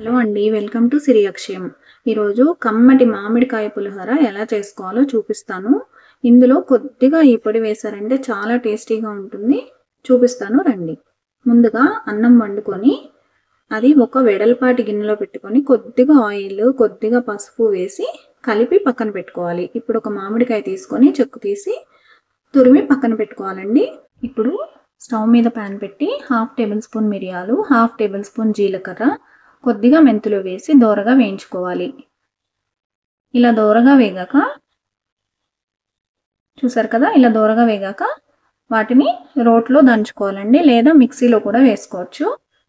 Hello అండి. Welcome to సిరి అక్షయం. ఈరోజు కమ్మటి మామిడికాయ పులిహోర ఎలా చేసుకోవాలో చూపిస్తాను. ఇందులో కొద్దిగా ఈ పొడి వేశారంటే చాలా టేస్టీగా ఉంటుంది. చూపిస్తాను రండి. ముందుగా అన్నం వండుకొని అది ఒక వెడల్పాటి గిన్నెలో పెట్టుకొని కొద్దిగా ఆయిల్, కొద్దిగా పసుపు వేసి కలిపి పక్కన పెట్టుకోవాలి. ఇప్పుడు ఒక మామిడికాయ తీసుకొని చెక్కు తీసి తురిమి పక్కన పెట్టుకోవాలండి. ఇప్పుడు స్టవ్ మీద ప్యాన్ పెట్టి 1/2 టేబుల్ స్పూన్ మిరియాలు, 1/2 టేబుల్ స్పూన్ జీలకర్ర, కొద్దిగా మెంతులు వేసి దోరగా వేయించుకోవాలి. ఇలా దోరగా వేగాక చూసారు కదా, ఇలా దోరగా వేగాక వాటిని రోట్లో దంచుకోవాలండి, లేదా మిక్సీలో కూడా వేసుకోవచ్చు.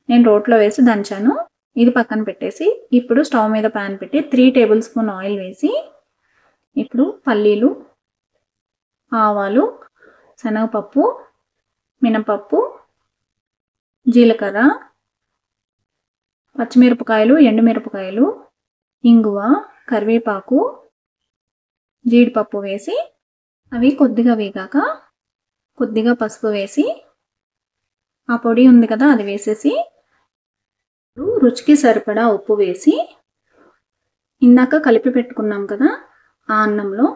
నేను రోట్లో వేసి దంచాను. ఇది పక్కన పెట్టేసి ఇప్పుడు స్టవ్ మీద ప్యాన్ పెట్టి 3 టేబుల్ స్పూన్ ఆయిల్ వేసి ఇప్పుడు పల్లీలు, ఆవాలు, శనగపప్పు, మినపప్పు, జీలకర్ర, పచ్చిమిరపకాయలు, ఎండుమిరపకాయలు, ఇంగువ, కరివేపాకు, జీడిపప్పు వేసి అవి కొద్దిగా వేగాక కొద్దిగా పసుపు వేసి ఆ పొడి ఉంది కదా అది వేసేసి రుచికి సరిపడా ఉప్పు వేసి ఇందాక కలిపి పెట్టుకున్నాం కదా ఆ అన్నంలో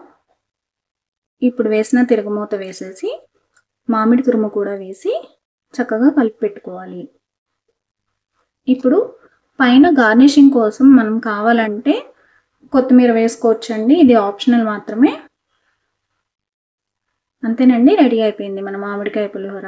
ఇప్పుడు వేసిన తిరగమూత వేసేసి మామిడి తురుము కూడా వేసి చక్కగా కలిపి పెట్టుకోవాలి. ఇప్పుడు పైన గార్నిషింగ్ కోసం మనం కావాలంటే కొత్తిమీర వేసుకోవచ్చండి. ఇది ఆప్షనల్ మాత్రమే. అంతేనండి, రెడీ అయిపోయింది మన మామిడికాయ పులిహోర.